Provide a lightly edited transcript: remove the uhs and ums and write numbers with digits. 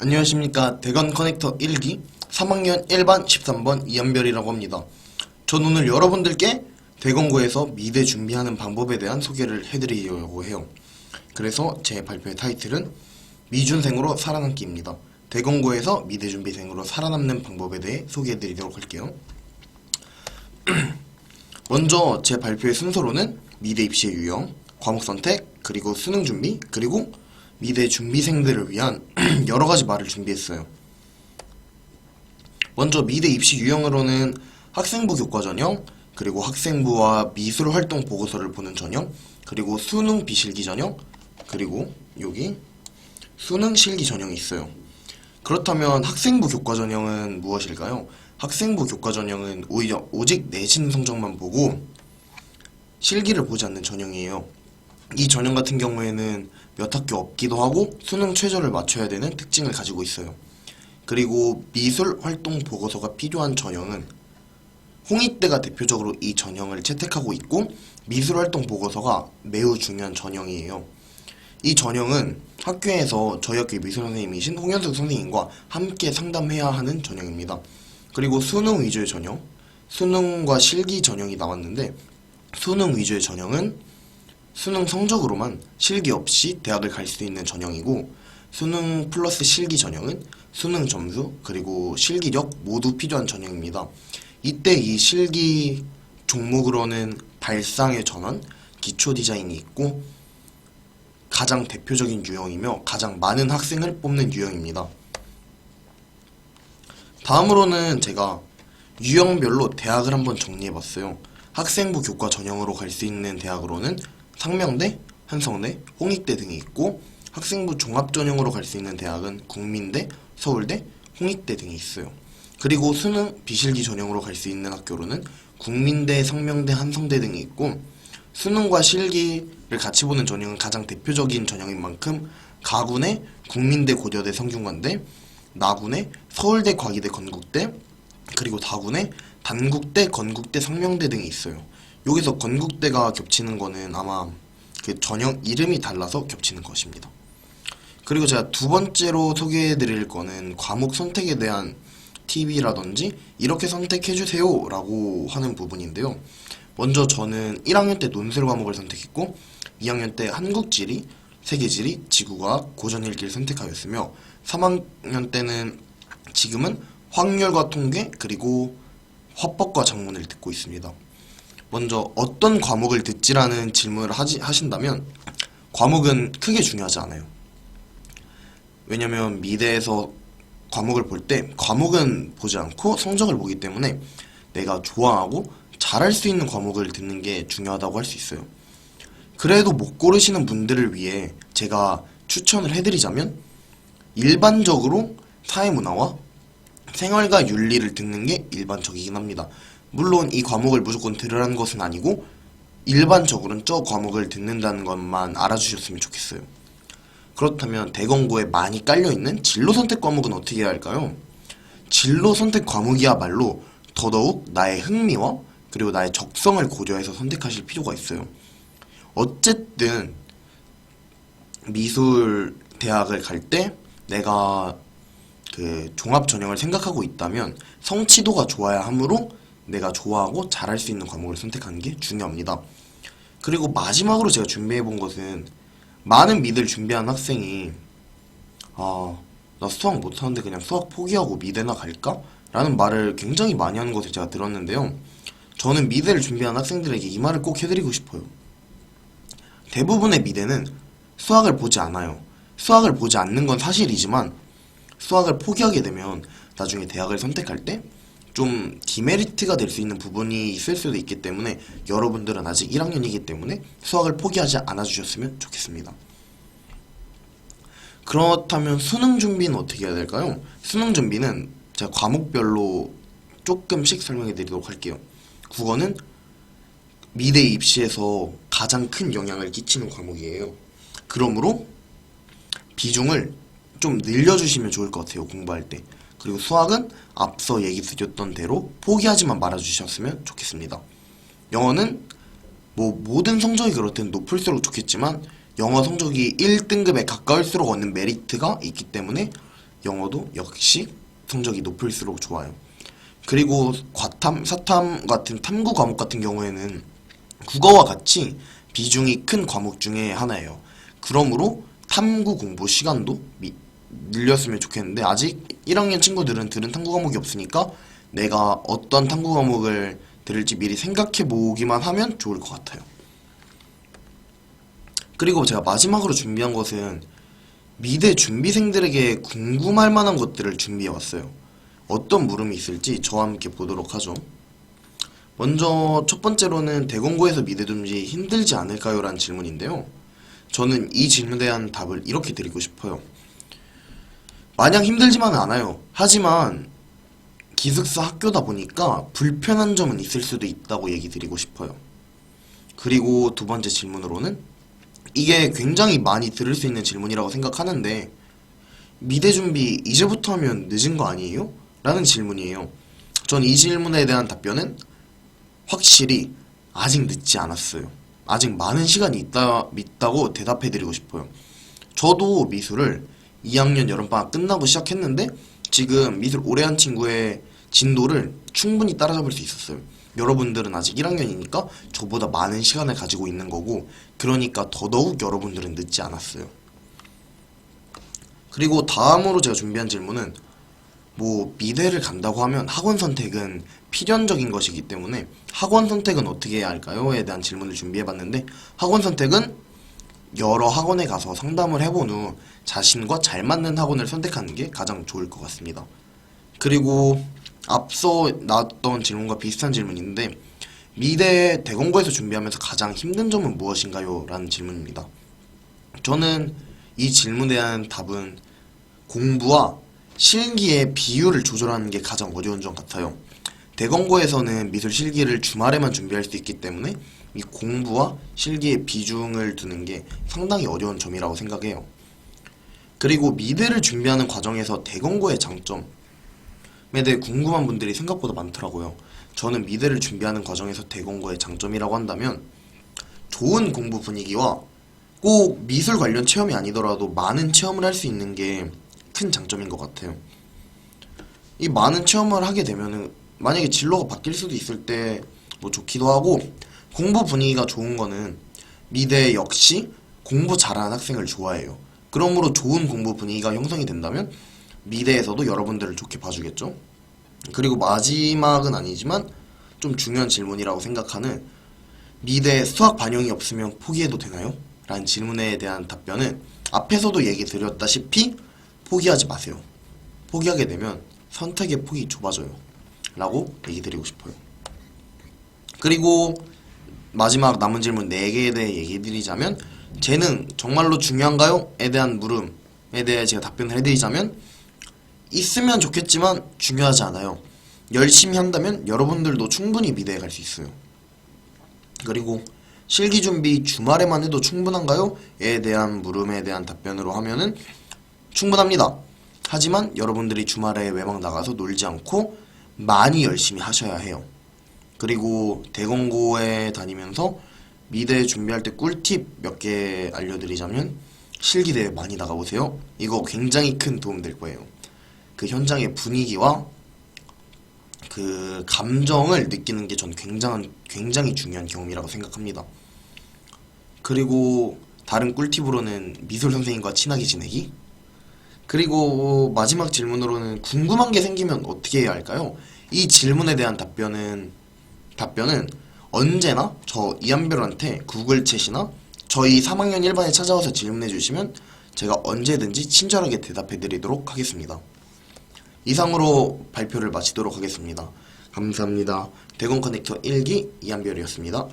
안녕하십니까. 대건 커넥터 1기 3학년 1반 13번 이한별이라고 합니다. 전 오늘 여러분들께 대건고에서 미대 준비하는 방법에 대한 소개를 해드리려고 해요. 그래서 제 발표의 타이틀은 미준생으로 살아남기입니다. 대건고에서 미대 준비생으로 살아남는 방법에 대해 소개해드리도록 할게요. 먼저 제 발표의 순서로는 미대 입시의 유형, 과목 선택, 그리고 수능 준비, 그리고 미대 준비생들을 위한 여러가지 말을 준비했어요. 먼저 미대 입시 유형으로는 학생부 교과 전형, 그리고 학생부와 미술활동 보고서를 보는 전형, 그리고 수능 비실기 전형, 그리고 여기 수능 실기 전형이 있어요. 그렇다면 학생부 교과 전형은 무엇일까요? 학생부 교과 전형은 오직 내신 성적만 보고 실기를 보지 않는 전형이에요. 이 전형 같은 경우에는 몇 학교 없기도 하고 수능 최저를 맞춰야 되는 특징을 가지고 있어요. 그리고 미술활동 보고서가 필요한 전형은 홍익대가 대표적으로 이 전형을 채택하고 있고 미술활동 보고서가 매우 중요한 전형이에요. 이 전형은 학교에서 저희 학교의 미술 선생님이신 홍현숙 선생님과 함께 상담해야 하는 전형입니다. 그리고 수능 위주의 전형, 수능과 실기 전형이 나왔는데 수능 위주의 전형은 수능 성적으로만 실기 없이 대학을 갈 수 있는 전형이고 수능 플러스 실기 전형은 수능 점수 그리고 실기력 모두 필요한 전형입니다. 이때 이 실기 종목으로는 발상의 전환, 기초 디자인이 있고 가장 대표적인 유형이며 가장 많은 학생을 뽑는 유형입니다. 다음으로는 제가 유형별로 대학을 한번 정리해봤어요. 학생부 교과 전형으로 갈 수 있는 대학으로는 상명대, 한성대, 홍익대 등이 있고 학생부 종합 전형으로 갈 수 있는 대학은 국민대, 서울대, 홍익대 등이 있어요. 그리고 수능 비실기 전형으로 갈 수 있는 학교로는 국민대, 상명대, 한성대 등이 있고 수능과 실기를 같이 보는 전형은 가장 대표적인 전형인 만큼 가군의 국민대, 고려대, 성균관대, 나군의 서울대, 과기대, 건국대, 그리고 다군의 단국대, 건국대, 상명대 등이 있어요. 여기서 건국대가 겹치는 거는 아마 그 전형 이름이 달라서 겹치는 것입니다. 그리고 제가 두 번째로 소개해드릴 거는 과목 선택에 대한 팁이라든지 이렇게 선택해주세요 라고 하는 부분인데요. 먼저 저는 1학년 때 논술 과목을 선택했고 2학년 때 한국지리, 세계지리, 지구과학, 고전일기를 선택하였으며 3학년 때는 지금은 확률과 통계 그리고 화법과 작문을 듣고 있습니다. 먼저 어떤 과목을 듣지라는 질문을 하신다면 과목은 크게 중요하지 않아요. 왜냐면 미대에서 과목을 볼 때 과목은 보지 않고 성적을 보기 때문에 내가 좋아하고 잘할 수 있는 과목을 듣는 게 중요하다고 할 수 있어요. 그래도 못 고르시는 분들을 위해 제가 추천을 해드리자면 일반적으로 사회문화와 생활과 윤리를 듣는 게 일반적이긴 합니다. 물론 이 과목을 무조건 들으라는 것은 아니고 일반적으로는 저 과목을 듣는다는 것만 알아주셨으면 좋겠어요. 그렇다면 대건고에 많이 깔려있는 진로 선택 과목은 어떻게 해야 할까요? 진로 선택 과목이야말로 더더욱 나의 흥미와 그리고 나의 적성을 고려해서 선택하실 필요가 있어요. 어쨌든 미술 대학을 갈 때 내가 그 종합 전형을 생각하고 있다면 성취도가 좋아야 하므로 내가 좋아하고 잘할 수 있는 과목을 선택하는 게 중요합니다. 그리고 마지막으로 제가 준비해본 것은 많은 미대를 준비한 학생이 나 수학 못하는데 그냥 수학 포기하고 미대나 갈까? 라는 말을 굉장히 많이 하는 것을 제가 들었는데요. 저는 미대를 준비한 학생들에게 이 말을 꼭 해드리고 싶어요. 대부분의 미대는 수학을 보지 않아요. 수학을 보지 않는 건 사실이지만 수학을 포기하게 되면 나중에 대학을 선택할 때 좀 디메리트가 될 수 있는 부분이 있을 수도 있기 때문에 여러분들은 아직 1학년이기 때문에 수학을 포기하지 않아주셨으면 좋겠습니다. 그렇다면 수능 준비는 어떻게 해야 될까요? 수능 준비는 제가 과목별로 조금씩 설명해 드리도록 할게요. 국어는 미대 입시에서 가장 큰 영향을 끼치는 과목이에요. 그러므로 비중을 좀 늘려주시면 좋을 것 같아요, 공부할 때. 그리고 수학은 앞서 얘기 드렸던 대로 포기하지만 말아주셨으면 좋겠습니다. 영어는 모든 성적이 그렇든 높을수록 좋겠지만 영어 성적이 1등급에 가까울수록 얻는 메리트가 있기 때문에 영어도 역시 성적이 높을수록 좋아요. 그리고 과탐, 사탐 같은 탐구 과목 같은 경우에는 국어와 같이 비중이 큰 과목 중에 하나예요. 그러므로 탐구 공부 시간도 늘렸으면 좋겠는데 아직 1학년 친구들은 들은 탐구 과목이 없으니까 내가 어떤 탐구 과목을 들을지 미리 생각해 보기만 하면 좋을 것 같아요. 그리고 제가 마지막으로 준비한 것은 미대 준비생들에게 궁금할 만한 것들을 준비해 왔어요. 어떤 물음이 있을지 저와 함께 보도록 하죠. 먼저 첫 번째로는 대공고에서 미대 준비 힘들지 않을까요? 라는 질문인데요. 저는 이 질문에 대한 답을 이렇게 드리고 싶어요. 마냥 힘들지만은 않아요. 하지만 기숙사 학교다 보니까 불편한 점은 있을 수도 있다고 얘기 드리고 싶어요. 그리고 두 번째 질문으로는 이게 굉장히 많이 들을 수 있는 질문이라고 생각하는데 미대 준비 이제부터 하면 늦은 거 아니에요? 라는 질문이에요. 전 이 질문에 대한 답변은 확실히 아직 늦지 않았어요. 아직 많은 시간이 있다고 대답해드리고 싶어요. 저도 미술을 2학년 여름방학 끝나고 시작했는데 지금 미술 오래 한 친구의 진도를 충분히 따라잡을 수 있었어요. 여러분들은 아직 1학년이니까 저보다 많은 시간을 가지고 있는 거고 그러니까 더더욱 여러분들은 늦지 않았어요. 그리고 다음으로 제가 준비한 질문은 미대를 간다고 하면 학원 선택은 필연적인 것이기 때문에 학원 선택은 어떻게 해야 할까요? 에 대한 질문을 준비해봤는데 학원 선택은 여러 학원에 가서 상담을 해본 후 자신과 잘 맞는 학원을 선택하는 게 가장 좋을 것 같습니다. 그리고 앞서 나왔던 질문과 비슷한 질문인데 미대 대공고에서 준비하면서 가장 힘든 점은 무엇인가요? 라는 질문입니다. 저는 이 질문에 대한 답은 공부와 실기의 비율을 조절하는 게 가장 어려운 점 같아요. 대공고에서는 미술 실기를 주말에만 준비할 수 있기 때문에 이 공부와 실기의 비중을 두는 게 상당히 어려운 점이라고 생각해요. 그리고 미대를 준비하는 과정에서 대공고의 장점에 대해 궁금한 분들이 생각보다 많더라고요. 저는 미대를 준비하는 과정에서 대공고의 장점이라고 한다면 좋은 공부 분위기와 꼭 미술 관련 체험이 아니더라도 많은 체험을 할 수 있는 게 큰 장점인 것 같아요. 이 많은 체험을 하게 되면은 만약에 진로가 바뀔 수도 있을 때 좋기도 하고 공부 분위기가 좋은 거는 미대 역시 공부 잘하는 학생을 좋아해요. 그러므로 좋은 공부 분위기가 형성이 된다면 미대에서도 여러분들을 좋게 봐주겠죠. 그리고 마지막은 아니지만 좀 중요한 질문이라고 생각하는 미대 수학 반영이 없으면 포기해도 되나요? 라는 질문에 대한 답변은 앞에서도 얘기 드렸다시피 포기하지 마세요. 포기하게 되면 선택의 폭이 좁아져요. 라고 얘기 드리고 싶어요. 그리고 마지막 남은 질문 4개에 대해 얘기 드리자면 재능 정말로 중요한가요? 에 대한 물음에 대해 제가 답변을 해드리자면 있으면 좋겠지만 중요하지 않아요. 열심히 한다면 여러분들도 충분히 미대에 갈 수 있어요. 그리고 실기 준비 주말에만 해도 충분한가요? 에 대한 물음에 대한 답변으로 하면은 충분합니다. 하지만 여러분들이 주말에 외박 나가서 놀지 않고 많이 열심히 하셔야 해요. 그리고 대공고에 다니면서 미대 준비할 때 꿀팁 몇 개 알려드리자면 실기대회 많이 나가보세요. 이거 굉장히 큰 도움 될 거예요. 그 현장의 분위기와 그 감정을 느끼는 게 전 굉장히 중요한 경험이라고 생각합니다. 그리고 다른 꿀팁으로는 미술 선생님과 친하게 지내기. 그리고 마지막 질문으로는 궁금한 게 생기면 어떻게 해야 할까요? 이 질문에 대한 답변은 언제나 저 이한별한테 구글 챗이나 저희 3학년 1반에 찾아와서 질문해 주시면 제가 언제든지 친절하게 대답해 드리도록 하겠습니다. 이상으로 발표를 마치도록 하겠습니다. 감사합니다. 대공커넥터 1기 이한별이었습니다.